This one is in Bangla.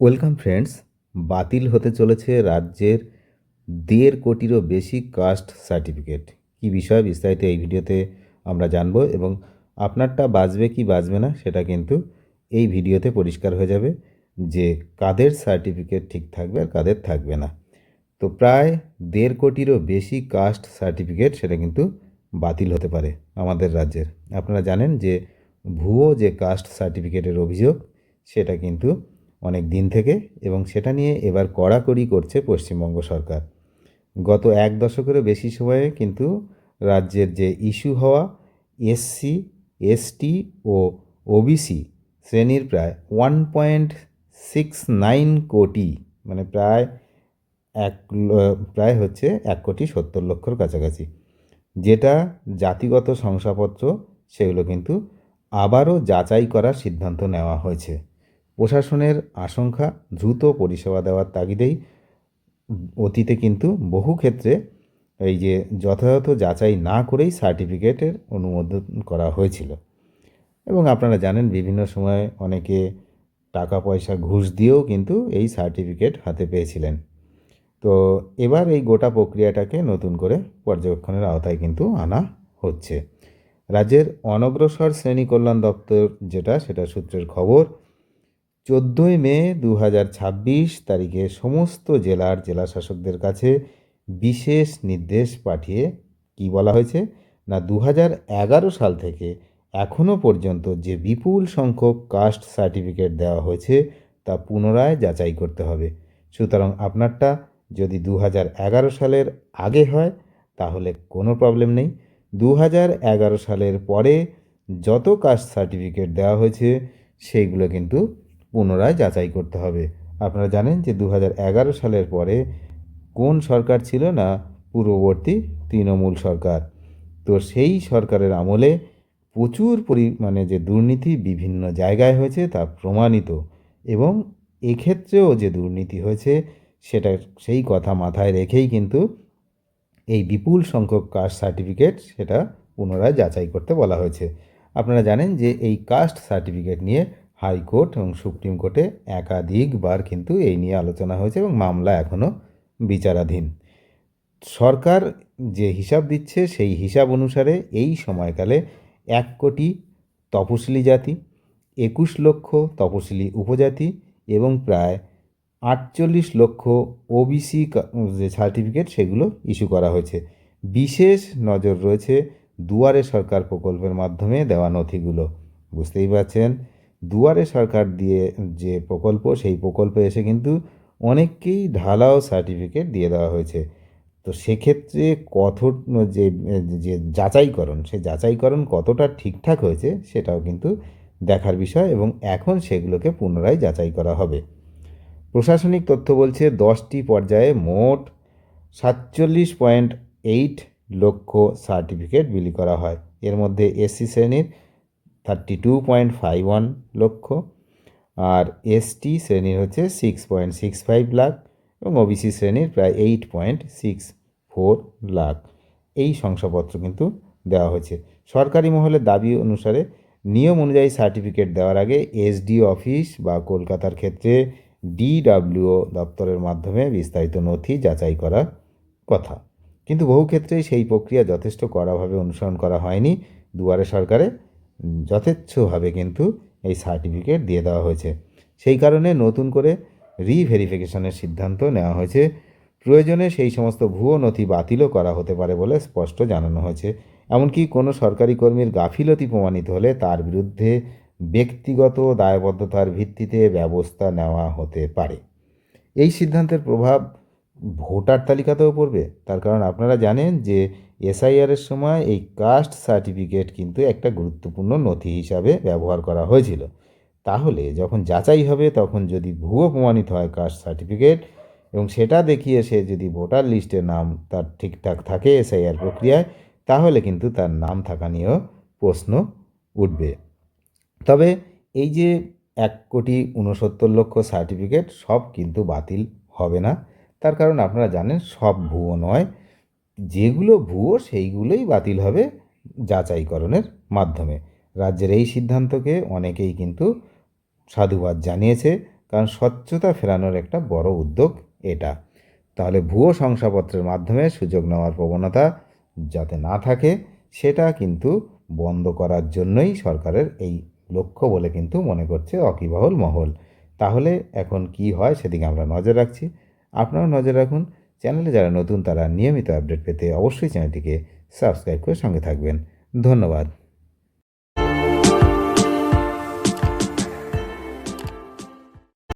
Welcome friends. বাতিল হতে চলেছে রাজ্যের 1.5 কোটিরও বেশি কাস্ট সার্টিফিকেট। কি বিষয় বিস্তারিত এই ভিডিওতে আমরা জানবো এবং আপনারটা বাঁচবে কি বাঁচবে না সেটা কিন্তু এই ভিডিওতে পরিষ্কার হয়ে যাবে যে কাদের সার্টিফিকেট ঠিক থাকবে আর কাদের থাকবে না। তো প্রায় 1.5 কোটিরও বেশি কাস্ট সার্টিফিকেট সেটা কিন্তু বাতিল হতে পারে আমাদের রাজ্যের। আপনারা জানেন যে ভুয়ো যে কাস্ট সার্টিফিকেটের অভিযোগ সেটা কিন্তু অনেক দিন থেকে, এবং সেটা নিয়ে এবার কড়াকড়ি করছে পশ্চিমবঙ্গ সরকার। গত 1 দশকেরও বেশি সময়ে কিন্তু রাজ্যের যে ইস্যু হওয়া এসসি, এসটি ও ওবিসি শ্রেণীর প্রায় 1.69 কোটি, মানে প্রায় হচ্ছে 1,70,00,000 কাছাকাছি, যেটা জাতিগত শংসাপত্র সেগুলো কিন্তু আবারও যাচাই করার সিদ্ধান্ত নেওয়া হয়েছে। প্রশাসনের আশঙ্কা দ্রুত পরিষেবা দেওয়ার তাগিদেই অতীতে কিন্তু বহু ক্ষেত্রে এই যে যথাযথ যাচাই না করেই সার্টিফিকেটের অনুমোদন করা হয়েছিল, এবং আপনারা জানেন বিভিন্ন সময়ে অনেকে টাকা পয়সা ঘুষ দিয়েও কিন্তু এই সার্টিফিকেট হাতে পেয়েছিলেন। তো এবার এই গোটা প্রক্রিয়াটাকে নতুন করে পর্যবেক্ষণের আওতায় কিন্তু আনা হচ্ছে। রাজ্যের অনগ্রসর শ্রেণী কল্যাণ দপ্তর সেটা সূত্রের খবর, 14 মে 2026 তারিখে সমস্ত জেলার জেলাশাসকদের কাছে বিশেষ নির্দেশ পাঠিয়ে কি বলা হয়েছে না, 2011 সাল থেকে এখনও পর্যন্ত যে বিপুল সংখ্যক কাস্ট সার্টিফিকেট দেওয়া হয়েছে তা পুনরায় যাচাই করতে হবে। সুতরাং আপনারটা যদি 2011 সালের আগে হয় তাহলে কোনো প্রবলেম নেই। 2011 সালের পরে যত কাস্ট সার্টিফিকেট দেওয়া হয়েছে সেইগুলো কিন্তু পুনরায় যাচাই করতে হবে। আপনারা জানেন যে 2011 সালের পরে কোন সরকার ছিল না, পূর্ববর্তী তৃণমূল সরকার। তো সেই সরকারের আমলে প্রচুর পরিমাণে যে দুর্নীতি বিভিন্ন জায়গায় হয়েছে তা প্রমাণিত, এবং এক্ষেত্রেও যে দুর্নীতি হয়েছে সেই কথা মাথায় রেখেই কিন্তু এই বিপুল সংখ্যক কাস্ট সার্টিফিকেট সেটা পুনরায় যাচাই করতে বলা হয়েছে। আপনারা জানেন যে এই কাস্ট সার্টিফিকেট নিয়ে হাইকোর্ট এবং সুপ্রিম কোর্টে একাধিকবার কিন্তু এই নিয়ে আলোচনা হয়েছে এবং মামলা এখনও বিচারাধীন। সরকার যে হিসাব দিচ্ছে সেই হিসাব অনুসারে এই সময়কালে 1 কোটি তপশিলি জাতি, 21 লক্ষ তপশিলি উপজাতি এবং প্রায় 48 লক্ষ ওবিসি যে সার্টিফিকেট সেগুলো ইস্যু করা হয়েছে। বিশেষ নজর রয়েছে দুয়ারে সরকার প্রকল্পের মাধ্যমে দেওয়া নথিগুলো। বুঝতেই পারছেন, দুয়ারে সরকার দিয়ে যে প্রকল্প, সেই প্রকল্পে এসে কিন্তু অনেককেই ঢালাও সার্টিফিকেট দিয়ে দেওয়া হয়েছে। তো সেক্ষেত্রে যে যে যাচাইকরণ, সেই যাচাইকরণ কতটা ঠিকঠাক হয়েছে সেটাও কিন্তু দেখার বিষয়, এবং এখন সেগুলোকে পুনরায় যাচাই করা হবে। প্রশাসনিক তথ্য বলছে 10টি পর্যায়ে মোট 47.8 লক্ষ সার্টিফিকেট বিলি করা হয়। এর মধ্যে এসসি শ্রেণীর 32.51 লক্ষ, আর এসটি শ্রেণীর হচ্ছে 6.65 লাখ, এবং ওবিসি শ্রেণীর প্রায় 8.64 লাখ এই শংসাপত্র কিন্তু দেওয়া হয়েছে। সরকারি মহলের দাবি অনুসারে নিয়ম অনুযায়ী সার্টিফিকেট দেওয়ার আগে এসডিও অফিস বা কলকাতার ক্ষেত্রে ডিডব্লিউও দপ্তরের মাধ্যমে বিস্তারিত নথি যাচাই করার কথা, কিন্তু বহু ক্ষেত্রেই সেই প্রক্রিয়া যথেষ্ট কড়াভাবে অনুসরণ করা হয়নি। দুয়ারে সরকারে যথেচ্ছভাবে কিন্তু এই সার্টিফিকেট দিয়ে দেওয়া হয়েছে। সেই কারণে নতুন করে রিভেরিফিকেশনের সিদ্ধান্ত নেওয়া হয়েছে। প্রয়োজনে সেই সমস্ত ভুয়ো নথি বাতিলও করা হতে পারে বলে স্পষ্ট জানানো হয়েছে। এমনকি কোনো সরকারি কর্মীর গাফিলতি প্রমাণিত হলে তার বিরুদ্ধে ব্যক্তিগত দায়বদ্ধতার ভিত্তিতে ব্যবস্থা নেওয়া হতে পারে। এই সিদ্ধান্তের প্রভাব ভোটার তালিকাতেও পড়বে, তার কারণ আপনারা জানেন যে এসআইআরের সময় এই কাস্ট সার্টিফিকেট কিন্তু একটা গুরুত্বপূর্ণ নথি হিসাবে ব্যবহার করা হয়েছিল। তাহলে যখন যাচাই হবে তখন যদি ভুয়ো প্রমাণিত হয় কাস্ট সার্টিফিকেট, এবং সেটা দেখিয়ে সে যদি ভোটার লিস্টে নাম তার ঠিকঠাক থাকে এসআইআর প্রক্রিয়ায়, তাহলে কিন্তু তার নাম থাকা নিয়েও প্রশ্ন উঠবে। তবে এই যে 1,69,00,000 সার্টিফিকেট সব কিন্তু বাতিল হবে না, তার কারণ আপনারা জানেন সব ভুয়ো নয়। যেগুলো ভুয়ো সেইগুলোই বাতিল হবে যাচাইকরণের মাধ্যমে। রাজ্যের এই সিদ্ধান্তকে অনেকেই কিন্তু সাধুবাদ জানিয়েছে। কারণ স্বচ্ছতা ফেরানোর একটা বড় উদ্যোগ এটা। তাহলে ভুয়ো শংসাপত্রের মাধ্যমে সুযোগ নেওয়ার প্রবণতা যাতে না থাকে, সেটা কিন্তু বন্ধ করার জন্যই সরকারের এই লক্ষ্য বলে কিন্তু মনে করছে ওয়াকিবহাল মহল। তাহলে এখন কি হয় সেদিকে আমরা নজর রাখছি। আপনারাও নজর রাখুন। চ্যানেলে যারা নতুন তারা নিয়মিত আপডেট পেতে অবশ্যই চ্যানেলটিকে সাবস্ক্রাইব করে সঙ্গে থাকবেন। ধন্যবাদ।